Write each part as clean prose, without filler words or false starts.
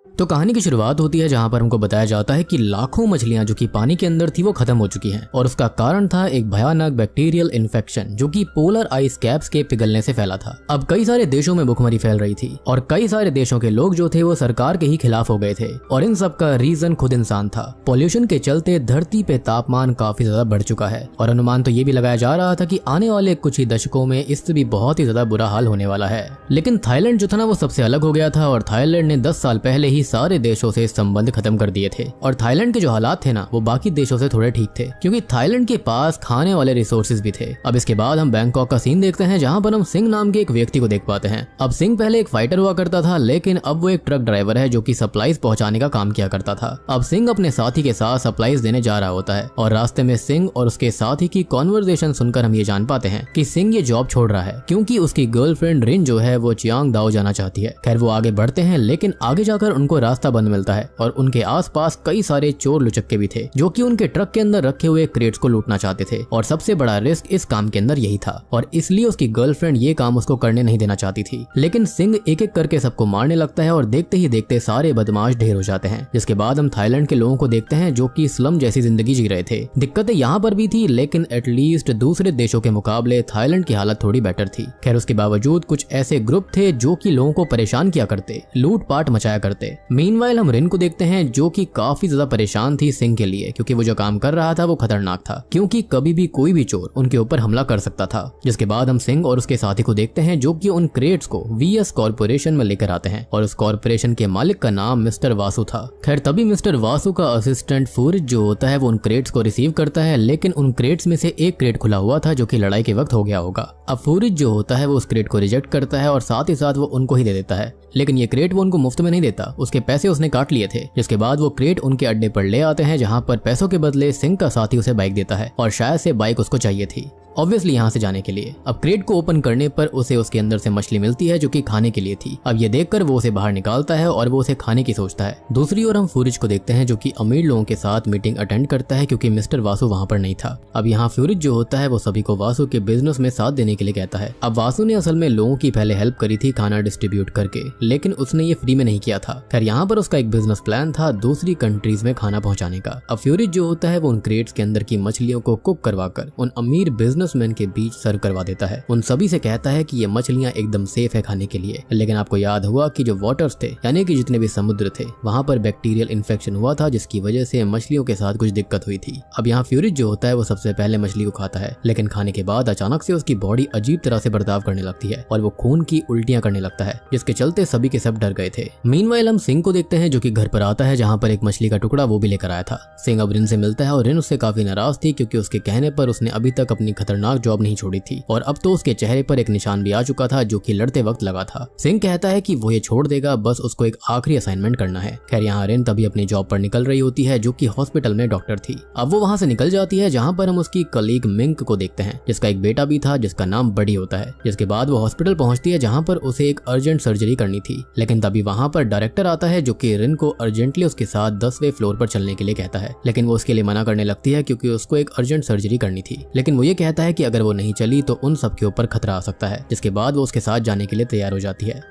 तो कहानी की शुरुआत होती है जहां पर हमको बताया जाता है कि लाखों मछलियां जो कि पानी के अंदर थी वो खत्म हो चुकी हैं और उसका कारण था एक भयानक बैक्टीरियल इन्फेक्शन जो कि पोलर आइस कैप्स के पिघलने से फैला था। अब कई सारे देशों में भुखमरी फैल रही थी और कई सारे देशों के लोग जो थे वो सरकार के ही खिलाफ हो गए थे और इन सब का रीजन खुद इंसान था। पॉल्यूशन के चलते धरती पे तापमान काफी ज्यादा बढ़ चुका है और अनुमान तो ये भी लगाया जा रहा था कि आने वाले कुछ ही दशकों में इससे भी बहुत ही ज्यादा बुरा हाल होने वाला है। लेकिन थाईलैंड जो था ना वो सबसे अलग हो गया था और थाईलैंड ने 10 साल पहले ही सारे देशों से संबंध खत्म कर दिए थे और थाईलैंड के जो हालात थे ना वो बाकी देशों से थोड़े ठीक थे क्योंकि थाईलैंड के पास खाने वाले रिसोर्सेज भी थे। अब इसके बाद हम बैंकॉक का सीन देखते हैं जहां पर हम सिंह नाम के एक व्यक्ति को देख पाते हैं। अब सिंह पहले एक फाइटर हुआ करता था लेकिन अब वो एक ट्रक ड्राइवर है जो कि सप्लाईज पहुंचाने का काम किया करता था। अब सिंह अपने साथी के साथ सप्लाईज देने जा रहा होता है और रास्ते में सिंह और उसके साथी की कॉन्वर्सेशन सुनकर हम ये जान पाते हैं कि सिंह ये जॉब छोड़ रहा है क्योंकि उसकी गर्लफ्रेंड रिन जो है वो चियांग दाओ जाना चाहती है। खैर वो आगे बढ़ते हैं लेकिन आगे जाकर उनको रास्ता बंद मिलता है और उनके आसपास कई सारे चोर लुचक्के भी थे जो कि उनके ट्रक के अंदर रखे हुए क्रेट्स को लूटना चाहते थे और सबसे बड़ा रिस्क इस काम के अंदर यही था और इसलिए उसकी गर्लफ्रेंड ये काम उसको करने नहीं देना चाहती थी। लेकिन सिंह एक एक करके सबको मारने लगता है और देखते ही देखते सारे बदमाश ढेर हो जाते हैं। जिसके बाद हम थाईलैंड के लोगों को देखते हैं जो कि स्लम जैसी जिंदगी जी रहे थे। दिक्कतें यहाँ पर भी थी लेकिन एटलीस्ट दूसरे देशों के मुकाबले थाईलैंड की हालत थोड़ी बेटर थी। खैर उसके बावजूद कुछ ऐसे ग्रुप थे जो कि लोगों को परेशान किया करते, लूटपाट मचाया करते। मीनवाइल हम रिन को देखते हैं जो कि काफी ज्यादा परेशान थी सिंह के लिए क्योंकि वो जो काम कर रहा था वो खतरनाक था क्योंकि कभी भी कोई भी चोर उनके ऊपर हमला कर सकता था। जिसके बाद हम सिंह और उसके साथी को देखते हैं जो कि उन क्रेट्स को वीएस कॉर्पोरेशन में लेकर आते हैं और उस कॉर्पोरेशन के मालिक का नाम मिस्टर वासु था। खैर तभी मिस्टर वासु का असिस्टेंट फूरिज जो होता है वो उन क्रेट्स को रिसीव करता है लेकिन उन क्रेट्स में से एक क्रेट खुला हुआ था जो कि लड़ाई के वक्त हो गया होगा। अब फूरिज जो होता है वो उस क्रेट को रिजेक्ट करता है और साथ ही साथ वो उनको ही दे देता है लेकिन ये क्रेट वो उनको मुफ्त में नहीं देता, उसके पैसे उसने काट लिए थे। जिसके बाद वो क्रेट उनके अड्डे पर ले आते हैं जहां पर पैसों के बदले सिंह का साथी उसे बाइक देता है और शायद से बाइक उसको चाहिए थी ऑब्वियसली यहाँ से जाने के लिए। अब क्रेट को ओपन करने पर उसे उसके अंदर से मछली मिलती है जो कि खाने के लिए थी। अब ये देखकर वो उसे बाहर निकालता है और वो उसे खाने की सोचता है। दूसरी ओर हम फ्यूरिज को देखते हैं जो कि अमीर लोगों के साथ मीटिंग अटेंड करता है क्योंकि मिस्टर वासु वहाँ पर नहीं था। अब यहाँ फ्यूरिज जो होता है वो सभी को वासु के बिजनेस में साथ देने के लिए कहता है। अब वासु ने असल में लोगों की पहले हेल्प करी थी खाना डिस्ट्रीब्यूट करके लेकिन उसने ये फ्री में नहीं किया था। खैर यहाँ पर उसका एक बिजनेस प्लान था दूसरी कंट्रीज में खाना पहुँचाने का। अब फ्यूरिज जो होता है वो उन क्रेट्स के अंदर की मछलियों को कुक करवाकर उन अमीर बिजनेसमैन के बीच सर्व करवा देता है। उन सभी से कहता है कि ये मछलियां एकदम सेफ है खाने के लिए। लेकिन आपको याद हुआ कि जो वाटर्स थे यानी कि जितने भी समुद्र थे वहां पर बैक्टीरियल इन्फेक्शन हुआ था जिसकी वजह से मछलियों के साथ कुछ दिक्कत हुई थी। अब यहाँ फ्यूरिज जो होता है वो सबसे पहले मछली को खाता है लेकिन खाने के बाद अचानक से उसकी बॉडी अजीब तरह से बर्ताव करने लगती है और वो खून की उल्टियां करने लगता है जिसके चलते सभी के सब डर गए थे। मीनवाइल हम सिंह को देखते हैं जो कि घर पर आता है जहाँ पर एक मछली का टुकड़ा वो भी लेकर आया था। सिंह अब रिन से मिलता है और रिन उससे काफी नाराज थी क्योंकि उसके कहने पर उसने अभी तक अपनी खतरनाक जॉब नहीं छोड़ी थी और अब तो उसके चेहरे पर एक निशान भी आ चुका था जो कि लड़ते वक्त लगा था। सिंह कहता है कि वो ये छोड़ देगा, बस उसको एक आखिरी असाइनमेंट करना है। खैर यहाँ रिन तभी अपनी जॉब पर निकल रही होती है जो कि हॉस्पिटल में डॉक्टर थी। अब वो वहाँ से निकल जाती है जहाँ पर हम उसकी कलीग मिंक को देखते हैं जिसका एक बेटा भी था जिसका नाम बडी होता है। जिसके बाद वो हॉस्पिटल पहुंचती है जहाँ पर उसे एक अर्जेंट सर्जरी करनी थी लेकिन तभी वहाँ पर डायरेक्टर आता है जो कि रिन को अर्जेंटली उसके साथ 10वें फ्लोर पर चलने के लिए कहता है लेकिन वो उसके लिए मना करने लगती है क्योंकि उसको एक अर्जेंट सर्जरी करनी थी। लेकिन वो ये कहता है कि अगर वो नहीं चली तो उन सब के ऊपर खतरा आ सकता है। जिसके बाद वो उसके साथ जाने के लिए तैयार हो जाती है।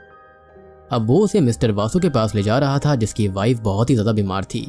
अब वो उसे मिस्टर वासु के पास ले जा रहा था जिसकी वाइफ बहुत ही ज्यादा बीमार थी।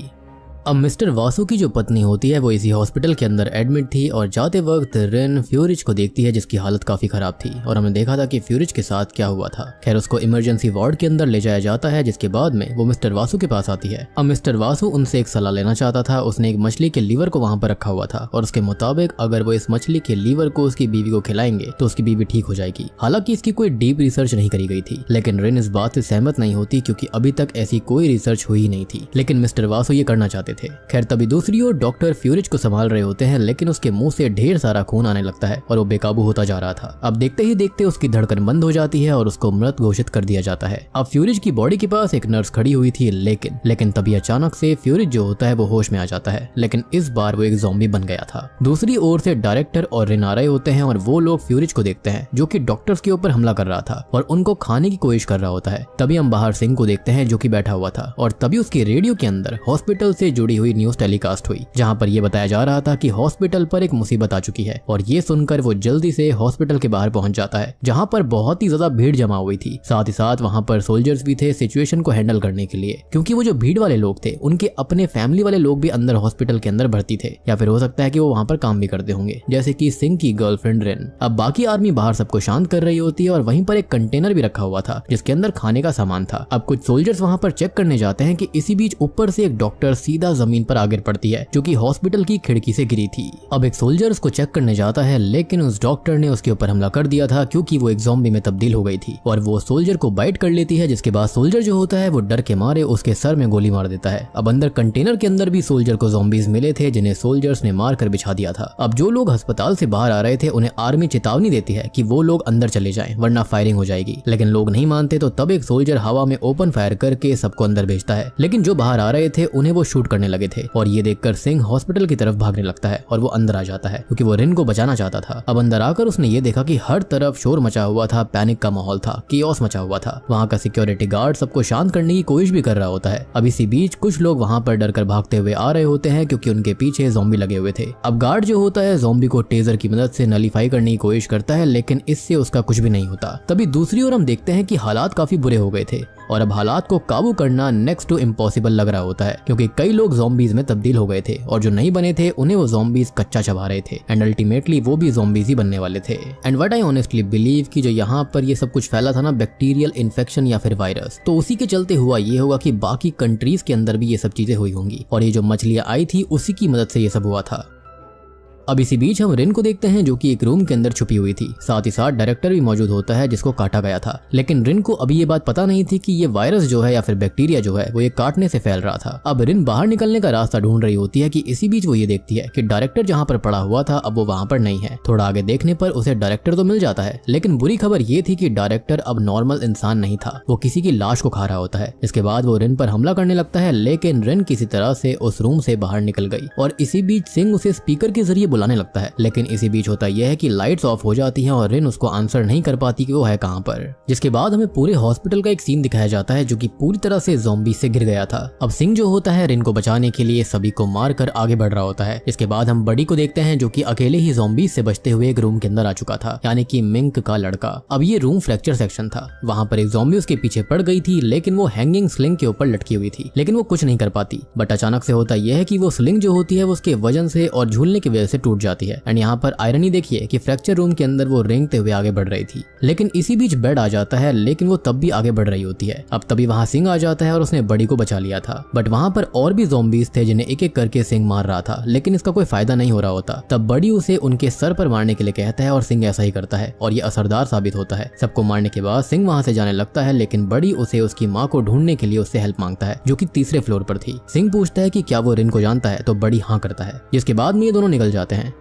अब मिस्टर वासु की जो पत्नी होती है वो इसी हॉस्पिटल के अंदर एडमिट थी और जाते वक्त रिन फ्यूरिज को देखती है जिसकी हालत काफी खराब थी और हमने देखा था कि फ्यूरिज के साथ क्या हुआ था। खैर उसको इमरजेंसी वार्ड के अंदर ले जाया जाता है जिसके बाद में वो मिस्टर वासु के पास आती है। अब मिस्टर वासु उनसे एक सलाह लेना चाहता था। उसने एक मछली के लीवर को वहाँ पर रखा हुआ था और उसके मुताबिक अगर वो इस मछली के लीवर को उसकी बीवी को खिलाएंगे तो उसकी बीवी ठीक हो जाएगी। हालांकि इसकी कोई डीप रिसर्च नहीं करी गई थी लेकिन रिन इस बात से सहमत नहीं होती क्योंकि अभी तक ऐसी कोई रिसर्च हुई नहीं थी लेकिन मिस्टर वासु ये करना चाहते थे। खैर तभी दूसरी ओर डॉक्टर फ्यूरिज को संभाल रहे होते हैं लेकिन उसके मुंह से ढेर सारा खून आने लगता है और वो बेकाबू होता जा रहा था। अब देखते ही देखते उसकी धड़कन बंद हो जाती है और उसको मृत घोषित कर दिया जाता है। अब फ्यूरिज की बॉडी के पास एक नर्स खड़ी हुई थी लेकिन तभी अचानक से फ्यूरिज जो होता है वो होश में आ जाता है लेकिन इस बार वो एक ज़ॉम्बी बन गया था। दूसरी ओर से डायरेक्टर और रिन आ रहे होते हैं और वो लोग फ्यूरिज को देखते हैं जो कि डॉक्टर्स के ऊपर हमला कर रहा था और उनको खाने की कोशिश कर रहा होता है। तभी हम बाहर सिंह को देखते हैं जो कि बैठा हुआ था और तभी उसके रेडियो के अंदर हॉस्पिटल से जो जुड़ी हुई न्यूज टेलीकास्ट हुई, जहाँ पर यह बताया जा रहा था कि हॉस्पिटल पर एक मुसीबत आ चुकी है। और ये सुनकर वो जल्दी से हॉस्पिटल के बाहर पहुंच जाता है, जहाँ पर बहुत ही ज्यादा भीड़ जमा हुई थी। साथ ही साथ वहाँ पर सोल्जर्स भी थे सिचुएशन को हैंडल करने के लिए, क्योंकि वो जो भीड़ वाले लोग थे उनके अपने फैमिली वाले लोग भी अंदर हॉस्पिटल के अंदर भर्ती थे, या फिर हो सकता है कि वो वहाँ पर काम भी करते होंगे, जैसे कि सिंह की गर्लफ्रेंड रिन। अब बाकी आर्मी बाहर सबको शांत कर रही होती है और वहीं पर एक कंटेनर भी रखा हुआ था जिसके अंदर खाने का सामान था। अब कुछ सोल्जर्स वहाँ पर चेक करने जाते हैं कि इसी बीच ऊपर से एक डॉक्टर सीधा जमीन पर आ गिर पड़ती है, जो कि हॉस्पिटल की खिड़की से गिरी थी। अब एक सोल्जर उसको चेक करने जाता है, लेकिन उस डॉक्टर ने उसके ऊपर हमला कर दिया था, क्योंकि वो एक ज़ॉम्बी में तब्दील हो गई थी और वो सोल्जर को बाइट कर लेती है, जिसके बाद सोल्जर जो होता है वो डर के मारे उसके सर में गोली मार देता है। अब अंदर कंटेनर के अंदर भी सोल्जर को ज़ॉम्बीज मिले थे, जिन्हें सोल्जर्स ने मार कर बिछा दिया था। अब जो लोग अस्पताल से बाहर आ रहे थे उन्हें आर्मी चेतावनी देती है कि वो लोग अंदर चले जाएं, वरना फायरिंग हो जाएगी, लेकिन लोग नहीं मानते। तो तब एक सोल्जर हवा में ओपन फायर करके सबको अंदर भेजता है, लेकिन जो बाहर आ रहे थे उन्हें वो शूट करने लगे थे। और ये देखकर सिंह हॉस्पिटल की तरफ भागने लगता है और वो अंदर आ जाता है, क्योंकि वो रिन को बचाना चाहता था। अब अंदर आकर उसने ये देखा कि हर तरफ शोर मचा हुआ था, पैनिक का माहौल था, कियोस मचा हुआ था। वहाँ का सिक्योरिटी गार्ड सबको शांत करने की कोशिश भी कर रहा होता है। अब इसी बीच कुछ लोग वहाँ पर डरकर भागते हुए आ रहे होते हैं, क्योंकि उनके पीछे ज़ॉम्बी लगे हुए थे। अब गार्ड जो होता है ज़ॉम्बी को टेजर की मदद से नलीफाई करने की कोशिश करता है, लेकिन इससे उसका कुछ भी नहीं होता। तभी दूसरी ओर हम देखते हैं कि हालात काफी बुरे हो गए थे और अब हालात को काबू करना नेक्स्ट टू इम्पॉसिबल लग रहा होता है, क्योंकि कई लोग ज़ॉम्बीज में तब्दील हो गए थे और जो नहीं बने थे उन्हें वो ज़ॉम्बीज कच्चा चबा रहे थे, एंड अल्टीमेटली वो भी ज़ॉम्बीज ही बनने वाले थे। And what I honestly believe कि जो यहाँ पर ये सब कुछ फैला था ना, बैक्टीरियल इन्फेक्शन या फिर वायरस, तो उसी के चलते हुआ ये होगा कि बाकी कंट्रीज के अंदर भी ये सब चीजें हुई होंगी, और ये जो मछलियां आई थी उसी की मदद से ये सब हुआ था। अब इसी बीच हम रिन को देखते हैं, जो कि एक रूम के अंदर छुपी हुई थी। साथ ही साथ डायरेक्टर भी मौजूद होता है जिसको काटा गया था, लेकिन रिन को अभी ये बात पता नहीं थी कि ये वायरस जो है या फिर बैक्टीरिया जो है वो ये काटने से फैल रहा था। अब रिन बाहर निकलने का रास्ता ढूंढ रही होती है कि इसी बीच वो ये देखती है कि डायरेक्टर जहाँ पर पड़ा हुआ था अब वो वहाँ पर नहीं है। थोड़ा आगे देखने पर उसे डायरेक्टर तो मिल जाता है, लेकिन बुरी खबर ये थी कि डायरेक्टर अब नॉर्मल इंसान नहीं था, वो किसी की लाश को खा रहा होता है। इसके बाद वो रिन पर हमला करने लगता है, लेकिन रिन किसी तरह से उस रूम से बाहर निकल गई और इसी बीच सिंह उसे स्पीकर के जरिए बुलाने लगता है। लेकिन इसी बीच होता यह है कि लाइट्स ऑफ हो जाती हैं और रिन उसको आंसर नहीं कर पाती कि वो है कहां पर। जिसके बाद हमें पूरे हॉस्पिटल का एक सीन दिखाया जाता है जो कि पूरी तरह से ज़ॉम्बी से घिर गया था। अब सिंह जो होता है रिन को बचाने के लिए सभी को मारकर आगे बढ़ रहा होता है। इसके बाद हम बडी को देखते हैं जो कि अकेले ही ज़ॉम्बी से बचते हुए एक रूम के अंदर आ चुका था, यानी कि मिंक का लड़का। अब ये रूम फ्रैक्चर सेक्शन था, वहां पर एक ज़ॉम्बी उसके पीछे पड़ गई थी, लेकिन वो हैंगिंग स्लिंग के ऊपर लटकी हुई थी, लेकिन वो कुछ नहीं कर पाती। बट अचानक से होता यह है कि वो स्लिंग जो होती है वो उसके वजन से और झूलने की वजह से टूट जाती है। एंड यहाँ पर आयरनी देखिए कि फ्रैक्चर रूम के अंदर वो रेंगते हुए आगे बढ़ रही थी, लेकिन इसी बीच बेड आ जाता है, लेकिन वो तब भी आगे बढ़ रही होती है। अब तभी वहां सिंह आ जाता है और उसने बडी को बचा लिया था, बट वहां पर और भी ज़ॉम्बीज थे जिन्हें एक एक करके सिंह मार रहा था, लेकिन इसका कोई फायदा नहीं हो रहा होता। तब बडी उसे उनके सर पर मारने के लिए कहता है और सिंह ऐसा ही करता है और ये असरदार साबित होता है। सबको मारने के बाद सिंह वहां से जाने लगता है, लेकिन बडी उसे उसकी माँ को ढूंढने के लिए उससे हेल्प मांगता है, जो कि तीसरे फ्लोर पर थी। सिंह पूछता है कि क्या वो रिन को जानता है, तो बडी हाँ करता है, जिसके बाद में ये दोनों निकल जाते हैं।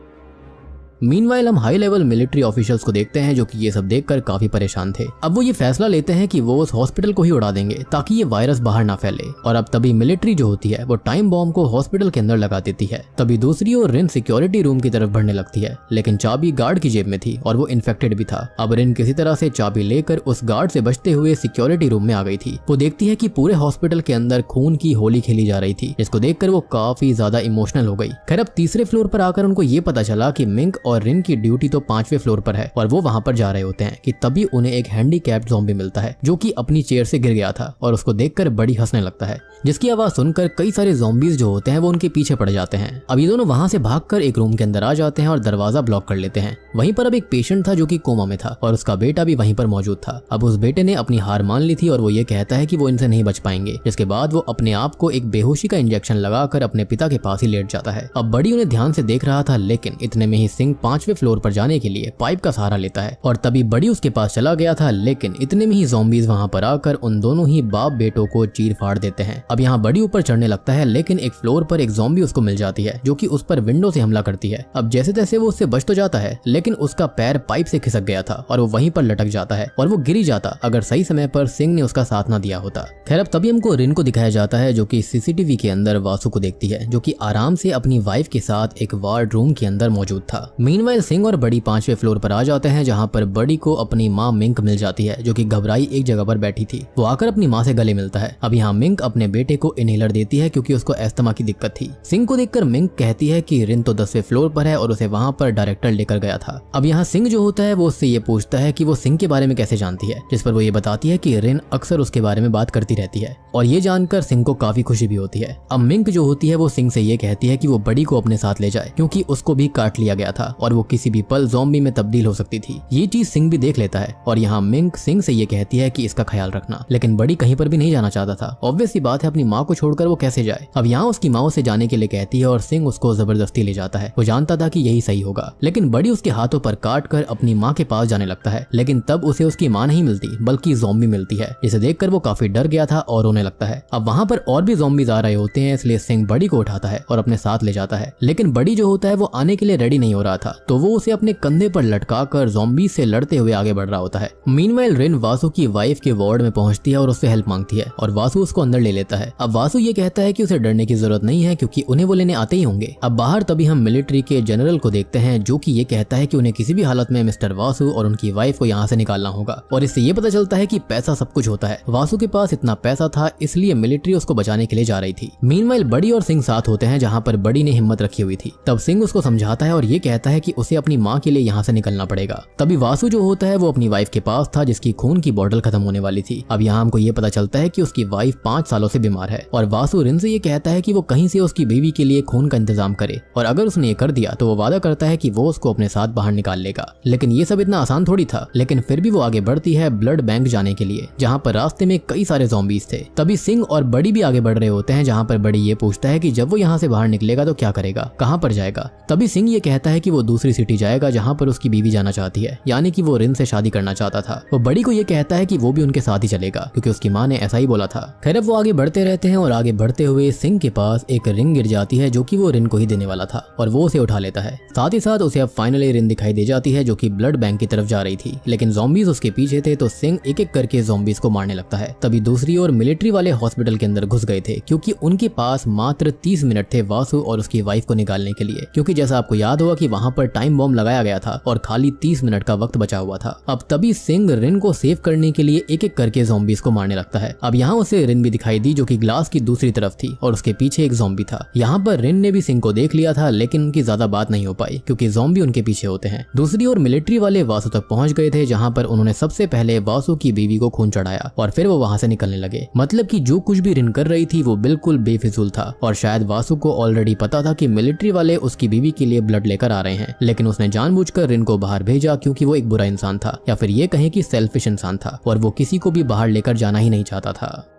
मीनवाइल हम हाई लेवल मिलिट्री ऑफिशियल्स को देखते हैं जो कि ये सब देखकर काफी परेशान थे। अब वो ये फैसला लेते हैं कि वो उस हॉस्पिटल को ही उड़ा देंगे ताकि ये वायरस बाहर ना फैले। और अब तभी मिलिट्री जो होती है वो टाइम बॉम्ब को हॉस्पिटल के अंदर लगा देती है। तभी दूसरी ओर रिन सिक्योरिटी रूम की तरफ बढ़ने लगती है, लेकिन चाबी गार्ड की जेब में थी और वो इन्फेक्टेड भी था। अब रिन किसी तरह से चाबी लेकर उस गार्ड से बचते हुए सिक्योरिटी रूम में आ गई थी। वो देखती है कि पूरे हॉस्पिटल के अंदर खून की होली खेली जा रही थी, जिसको देखकर वो काफी ज्यादा इमोशनल हो गई। खैर अब तीसरे फ्लोर पर आकर उनको ये पता चला कि मिंक और रिन की ड्यूटी तो 5वें फ्लोर पर है और वो वहां पर जा रहे होते हैं कि तभी उन्हें एक हैंडीकैप्ड ज़ॉम्बी मिलता है जो कि अपनी चेयर से गिर गया था और उसको देखकर बड़ी हंसने लगता है, जिसकी आवाज सुनकर कई सारे ज़ॉम्बीज जो होते हैं वो उनके पीछे पड़ जाते हैं। अब ये दोनों वहां से भागकर एक रूम के अंदर आ जाते हैं और दरवाजा ब्लॉक कर लेते हैं। वहीं पर अब एक पेशेंट था जो कि कोमा में था और उसका बेटा भी वहीं पर मौजूद था। अब उस बेटे ने अपनी हार मान ली थी और वो ये कहता है कि वो इनसे नहीं बच पाएंगे, जिसके बाद वो अपने आप को एक बेहोशी का इंजेक्शन लगाकर अपने पिता के पास ही लेट जाता है। अब बड़ी उन्हें ध्यान से देख रहा था, लेकिन इतने में ही सिंह 5वें फ्लोर पर जाने के लिए पाइप का सहारा लेता है और तभी बड़ी उसके पास चला गया था, लेकिन इतने में ही ज़ॉम्बीज वहां पर आकर उन दोनों ही बाप बेटों को चीर फाड़ देते हैं। अब यहाँ बड़ी ऊपर चढ़ने लगता है, लेकिन एक फ्लोर पर एक ज़ॉम्बी उसको मिल जाती है जो कि उस पर विंडो से हमला करती है। अब जैसे तैसे वो उससे बच तो जाता है, लेकिन उसका पैर पाइप से खिसक गया था और वो वहीं पर लटक जाता है और वो गिर ही जाता अगर सही समय पर सिंह ने उसका साथ ना दिया होता। खैर अब तभी हमको रिन को दिखाया जाता है जो कि सीसीटीवी के अंदर वासु को देखती है, जो कि आराम से अपनी वाइफ के साथ एक वार्ड रूम के अंदर मौजूद था। मीनवाइल सिंह और बड़ी 5वें फ्लोर पर आ जाते हैं जहाँ पर बड़ी को अपनी माँ मिंक मिल जाती है जो कि घबराई एक जगह पर बैठी थी। वो आकर अपनी माँ से गले मिलता है। अब यहाँ मिंक अपने बेटे को इनहेलर देती है क्योंकि उसको अस्थमा की दिक्कत थी। सिंह को देखकर मिंक कहती है कि रिन तो 10वें फ्लोर पर है और उसे वहाँ पर डायरेक्टर लेकर गया था। अब यहाँ सिंह जो होता है वो उससे ये पूछता है कि वो सिंह के बारे में कैसे जानती है, जिस पर वो ये बताती है कि रिन अक्सर उसके बारे में बात करती रहती है और ये जानकर सिंह को काफी खुशी भी होती है। अब मिंक जो होती है वो सिंह से ये कहती है कि वो बड़ी को अपने साथ ले जाए क्योंकि उसको भी काट लिया गया था और वो किसी भी पल ज़ॉम्बी में तब्दील हो सकती थी। ये चीज सिंह भी देख लेता है और यहाँ मिंक सिंह से ये कहती है कि इसका ख्याल रखना, लेकिन बड़ी कहीं पर भी नहीं जाना चाहता था। ऑब्वियस सी बात है, अपनी माँ को छोड़कर वो कैसे जाए। अब यहाँ उसकी माँ उसे जाने के लिए कहती है और सिंह उसको जबरदस्ती ले जाता है। वो जानता था कि यही सही होगा, लेकिन बड़ी उसके हाथों पर काट कर अपनी माँ के पास जाने लगता है, लेकिन तब उसे उसकी माँ नहीं मिलती बल्कि ज़ॉम्बी मिलती है, जिसे देखकर वो काफी डर गया था और रोने लगता है। अब वहाँ पर और भी ज़ॉम्बीज आ रहे होते हैं, इसलिए सिंह बड़ी को उठाता है और अपने साथ ले जाता है, लेकिन बड़ी जो होता है वो आने के लिए रेडी नहीं हो रहा था, तो वो उसे अपने कंधे पर लटका कर ज़ॉम्बी से लड़ते हुए आगे बढ़ रहा होता है। मीनवाइल रिन वासु की वाइफ के वार्ड में पहुंचती है और उससे हेल्प मांगती है और वासु उसको अंदर ले लेता है। अब वासु ये कहता है कि उसे डरने की जरूरत नहीं है क्योंकि उन्हें वो लेने आते ही होंगे। अब बाहर तभी हम मिलिट्री के जनरल को देखते हैं जो कि ये कहता है कि उन्हें किसी भी हालत में मिस्टर वासु और उनकी वाइफ को यहाँ से निकालना होगा और इससे ये पता चलता है कि पैसा सब कुछ होता है। वासु के पास इतना पैसा था इसलिए मिलिट्री उसको बचाने के लिए जा रही थी। मीनवाइल बड़ी और सिंह साथ होते हैं जहाँ पर बड़ी ने हिम्मत रखी हुई थी। तब सिंह उसको समझाता है और ये कहता है कि उसे अपनी माँ के लिए यहाँ से निकलना पड़ेगा। तभी वासु जो होता है वो अपनी वाइफ के पास था जिसकी खून की बोतल खत्म होने वाली थी। अब यहाँ हमको ये पता चलता है कि उसकी वाइफ 5 सालों से बीमार है और वासु रिन से ये कहता है कि वो कहीं से उसकी बीवी के लिए खून का इंतजाम करे और अगर उसने ये कर दिया तो वो वादा करता है कि वो उसको अपने साथ बाहर निकाल लेगा। लेकिन ये सब इतना आसान थोड़ी था, लेकिन फिर भी वो आगे बढ़ती है ब्लड बैंक जाने के लिए जहाँ पर रास्ते में कई सारे ज़ॉम्बीज थे। तभी सिंह और बड़ी भी आगे बढ़ रहे होते हैं जहाँ पर बड़ी ये पूछता है कि जब वो यहाँ से बाहर निकलेगा तो क्या करेगा, कहाँ पर जाएगा। तभी सिंह ये कहता है कि वो दूसरी सिटी जाएगा जहाँ पर उसकी बीवी जाना चाहती है, यानी कि वो रिन से शादी करना चाहता था। वो बड़ी को ये कहता है कि वो भी उनके साथ ही चलेगा क्योंकि उसकी माँ ने ऐसा ही बोला था। खैर अब वो आगे बढ़ते रहते हैं और आगे बढ़ते हुए सिंह के पास एक रिंग गिर जाती है जो कि वो रिन को ही देने वाला था और वो उसे उठा लेता है। साथ ही साथ उसे अब फाइनली रिन दिखाई दे जाती है जो कि ब्लड बैंक की तरफ जा रही थी, लेकिन ज़ॉम्बीज उसके पीछे थे तो सिंह एक एक करके ज़ॉम्बीज को मारने लगता है। तभी दूसरी ओर मिलिट्री वाले हॉस्पिटल के अंदर घुस गए थे क्योंकि उनके पास मात्र 30 मिनट थे वासु और उसकी वाइफ को निकालने के लिए, क्योंकि जैसा आपको याद होगा कि वहाँ पर टाइम बॉम्ब लगाया गया था और खाली 30 मिनट का वक्त बचा हुआ था। अब तभी सिंह रिन को सेव करने के लिए एक एक करके ज़ॉम्बीज को मारने लगता है। अब यहाँ उसे रिन भी दिखाई दी जो कि ग्लास की दूसरी तरफ थी और उसके पीछे एक ज़ॉम्बी था। यहाँ पर रिन ने भी सिंह को देख लिया था, लेकिन उनकी ज्यादा बात नहीं हो पाई क्योंकि ज़ॉम्बी उनके पीछे होते हैं। दूसरी ओर मिलिट्री वाले वासु तक पहुंच गए थे जहाँ पर उन्होंने सबसे पहले वासु की बीवी को खून चढ़ाया और फिर वो वहाँ से निकलने लगे। मतलब कि जो कुछ भी रिन कर रही थी वो बिल्कुल बेफिजूल था और शायद वासु को ऑलरेडी पता था कि मिलिट्री वाले उसकी बीवी के लिए ब्लड लेकर आ रहे हैं, लेकिन उसने जानबूझकर रिन को बाहर भेजा क्योंकि वो एक बुरा इंसान था, या फिर ये कहें कि सेल्फिश इंसान था और वो किसी को भी बाहर लेकर जाना ही नहीं चाहता था।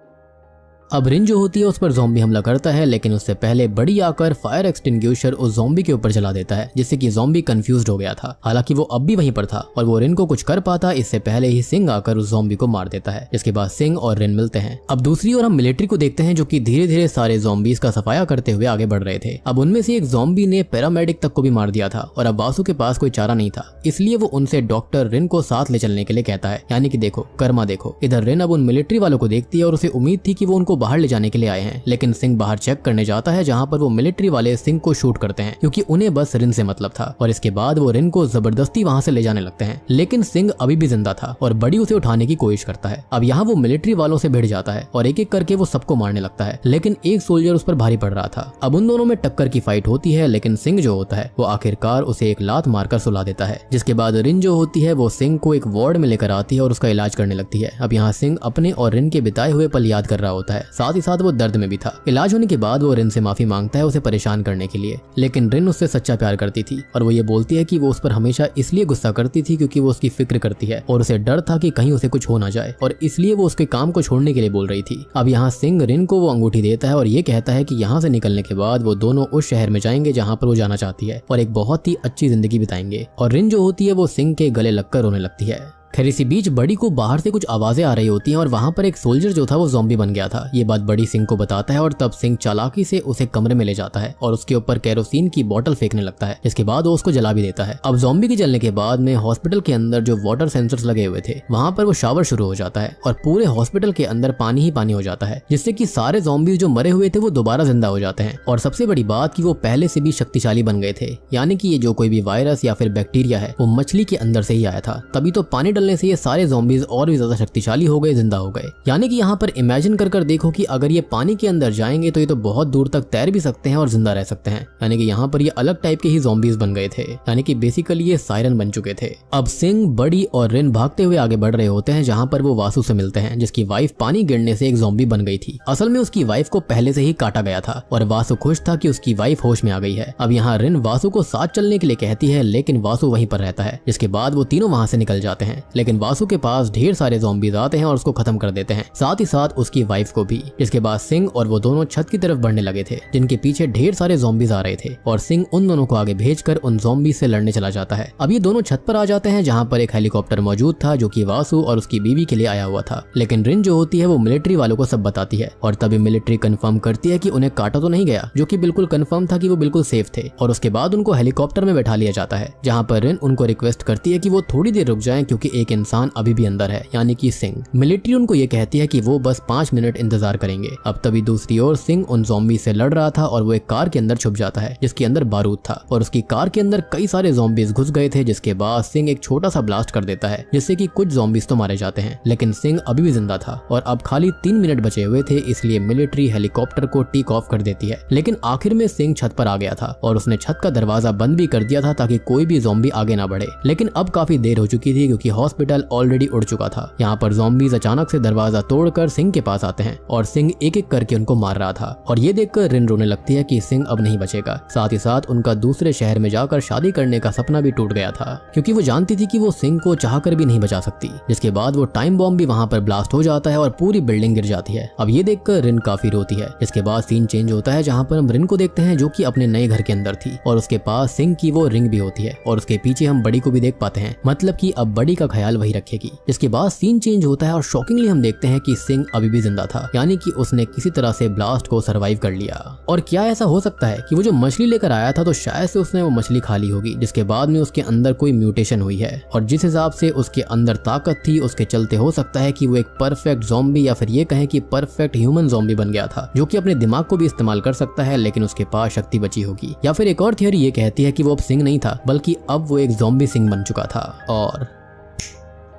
अब रिन जो होती है उस पर ज़ॉम्बी हमला करता है, लेकिन उससे पहले बड़ी आकर फायर एक्सटिंग्विशर उस ज़ॉम्बी के ऊपर चला देता है जिससे कि ज़ॉम्बी कंफ्यूज्ड हो गया था। हालांकि वो अब भी वहीं पर था और वो रिन को कुछ कर पाता इससे पहले ही सिंह आकर उस ज़ॉम्बी को मार देता है, जिसके बाद सिंह और रिन मिलते हैं। अब दूसरी ओर हम मिलिट्री को देखते हैं जो कि धीरे धीरे सारे ज़ॉम्बीज का सफाया करते हुए आगे बढ़ रहे थे। अब उनमें से एक ज़ॉम्बी ने पैरामेडिक तक को भी मार दिया था और अब वासु के पास कोई चारा नहीं था, इसलिए वो उनसे डॉक्टर रिन को साथ ले चलने के लिए कहता है। यानी कि देखो कर्मा देखो, इधर रिन अब उन मिलिट्री वालों को देखती है और उसे उम्मीद थी कि वो उनको बाहर ले जाने के लिए आए हैं, लेकिन सिंह बाहर चेक करने जाता है जहां पर वो मिलिट्री वाले सिंह को शूट करते हैं क्योंकि उन्हें बस रिन से मतलब था और इसके बाद वो रिन को जबरदस्ती वहां से ले जाने लगते हैं। लेकिन सिंह अभी भी जिंदा था और बड़ी उसे उठाने की कोशिश करता है। अब यहाँ वो मिलिट्री वालों से भिड़ जाता है और एक एक करके वो सबको मारने लगता है, लेकिन एक सोल्जर उस पर भारी पड़ रहा था। अब उन दोनों में टक्कर की फाइट होती है, लेकिन सिंह जो होता है वो आखिरकार उसे एक लात मारकर सुला देता है, जिसके बाद रिन जो होती है वो सिंह को एक वार्ड में लेकर आती है और उसका इलाज करने लगती है। अब यहाँ सिंह अपने और रिन के बिताए हुए पल याद कर रहा होता है, साथ ही साथ वो दर्द में भी था। इलाज होने के बाद वो रिन से माफी मांगता है उसे परेशान करने के लिए, लेकिन रिन उससे सच्चा प्यार करती थी और वो ये बोलती है कि वो उस पर हमेशा इसलिए गुस्सा करती थी क्योंकि वो उसकी फिक्र करती है और उसे डर था कि कहीं उसे कुछ हो ना जाए और इसलिए वो उसके काम को छोड़ने के लिए बोल रही थी। अब यहाँ सिंह रिन को वो अंगूठी देता है और ये कहता है कि यहाँ से निकलने के बाद वो दोनों उस शहर में जाएंगे जहाँ पर वो जाना चाहती है और एक बहुत ही अच्छी जिंदगी बिताएंगे। और रिन जो होती है वो सिंह के गले लगकर रोने लगती है। खैर इसी बीच बड़ी को बाहर से कुछ आवाजें आ रही होती हैं और वहाँ पर एक सोल्जर जो था वो ज़ॉम्बी बन गया था। ये बात बड़ी सिंह को बताता है और तब सिंह चालाकी से उसे कमरे में ले जाता है और उसके ऊपर केरोसिन की बोतल फेंकने लगता है, जिसके बाद वो उसको जला भी देता है। अब ज़ॉम्बी के जलने के बाद में हॉस्पिटल के अंदर जो वाटर सेंसर्स लगे हुए थे वहाँ पर वो शावर शुरू हो जाता है और पूरे हॉस्पिटल के अंदर पानी ही पानी हो जाता है, जिससे कि सारे ज़ॉम्बी जो मरे हुए थे वो दोबारा जिंदा हो जाते हैं। और सबसे बड़ी बात कि वो पहले से भी शक्तिशाली बन गए थे, यानी कि ये जो कोई भी वायरस या फिर बैक्टीरिया है वो मछली के अंदर से ही आया था। तभी तो पानी डलने से ये सारे ज़ॉम्बीज और भी ज्यादा शक्तिशाली हो गए, जिंदा हो गए। यानी कि यहाँ पर इमेजिन कर देखो कि अगर ये पानी के अंदर जाएंगे तो ये तो बहुत दूर तक तैर भी सकते हैं और जिंदा रह सकते हैं। यानी कि यहाँ पर ये अलग टाइप के ही ज़ॉम्बीज बन गए थे, यानी कि बेसिकली ये सायरन बन चुके थे। अब सिंह, बड़ी और रिन भागते हुए आगे बढ़ रहे होते हैं जहाँ पर वो वासु से मिलते हैं, जिसकी वाइफ पानी गिरने से एक ज़ॉम्बी बन गई थी। असल में उसकी वाइफ को पहले से ही काटा गया था और वासु खुश था कि उसकी वाइफ होश में आ गई है। अब यहाँ रिन वासु को साथ चलने के लिए कहती है, लेकिन वासु वहीं पर रहता है, जिसके बाद वो तीनों वहाँ से निकल जाते हैं। लेकिन वासु के पास ढेर सारे ज़ॉम्बीज आते हैं और उसको खत्म कर देते हैं, साथ ही साथ उसकी वाइफ को भी। जिसके बाद सिंह और वो दोनों छत की तरफ बढ़ने लगे थे, जिनके पीछे ढेर सारे ज़ॉम्बीज आ रहे थे और सिंह उन दोनों को आगे भेजकर उन ज़ॉम्बीज से लड़ने चला जाता है। अब ये दोनों छत पर आ जाते हैं जहाँ पर एक हेलीकॉप्टर मौजूद था जो कि वासु और उसकी बीवी के लिए आया हुआ था। लेकिन रिन जो होती है वो मिलिट्री वालों को सब बताती है और तभी मिलिट्री कंफर्म करती है कि उन्हें काटा तो नहीं गया, जो कि बिल्कुल कंफर्म था कि वो बिल्कुल सेफ थे। और उसके बाद उनको हेलीकॉप्टर में बैठा लिया जाता है, जहाँ पर रिन उनको रिक्वेस्ट करती है कि वो थोड़ी देर रुक जाएं क्योंकि एक इंसान अभी भी अंदर है, यानी कि सिंह। मिलिट्री उनको ये कहती है कि वो बस 5 मिनट इंतजार करेंगे। अब तभी दूसरी ओर सिंह उन ज़ॉम्बी से लड़ रहा था और वो एक कार के अंदर छुप जाता है जिसके अंदर बारूद था और उसकी कार के अंदर कई सारे ज़ॉम्बीज घुस गए थे। जिसके बाद सिंह एक छोटा सा ब्लास्ट कर देता है जिससे कि कुछ ज़ॉम्बीज तो मारे जाते हैं, लेकिन सिंह अभी भी जिंदा था और अब खाली 3 मिनट बचे हुए थे, इसलिए मिलिट्री हेलीकॉप्टर को टेक ऑफ कर देती है। लेकिन आखिर में सिंह छत पर आ गया था और उसने छत का दरवाजा बंद भी कर दिया था ताकि कोई भी ज़ॉम्बी आगे ना बढ़े। लेकिन अब काफी देर हो चुकी थी क्योंकि हॉस्पिटल ऑलरेडी उड़ चुका था। यहाँ पर ज़ॉम्बीज अचानक से दरवाजा तोड़कर सिंह के पास आते हैं और सिंह एक एक करके उनको मार रहा था। और ये देखकर रिन रोने लगती है कि सिंह अब नहीं बचेगा। साथ ही साथ उनका दूसरे शहर में जाकर शादी करने का सपना भी टूट गया था क्योंकि वो जानती थी कि वो सिंह को चाहकर भी नहीं बचा सकती। जिसके बाद वो टाइम बॉम्ब भी वहाँ पर ब्लास्ट हो जाता है और पूरी बिल्डिंग गिर जाती है। अब ये देखकर रिन काफी रोती है। इसके बाद सीन चेंज होता है जहाँ पर हम रिन को देखते हैं जो कि अपने नए घर के अंदर थी और उसके पास सिंह की वो रिंग भी होती है और उसके पीछे हम बड़ी को भी देख पाते हैं, मतलब कि अब बड़ी का ख्याल वही रखेगी। इसके बाद सीन चेंज होता है और शॉकिंगली हम देखते हैं कि सिंह अभी भी जिंदा था, यानी कि उसने किसी तरह से ब्लास्ट को सरवाइव कर लिया। और क्या ऐसा हो सकता है कि वो जो मछली लेकर आया था तो शायद से उसने वो मछली खा ली होगी, जिसके बाद में उसके अंदर कोई म्यूटेशन हुई है और जिस हिसाब से उसके अंदर ताकत थी उसके चलते हो सकता है कि वो एक परफेक्ट ज़ॉम्बी या फिर ये कहें कि परफेक्ट ह्यूमन ज़ॉम्बी बन गया था, जो कि अपने दिमाग को भी इस्तेमाल कर सकता है लेकिन उसके पास शक्ति बची होगी। या फिर एक और थियोरी ये कहती है कि वो अब सिंह नहीं था बल्कि अब वो एक ज़ॉम्बी सिंह बन चुका था। और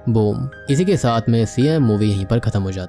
बूम, इसी के साथ में सीएम मूवी यहीं पर खत्म हो जाती है।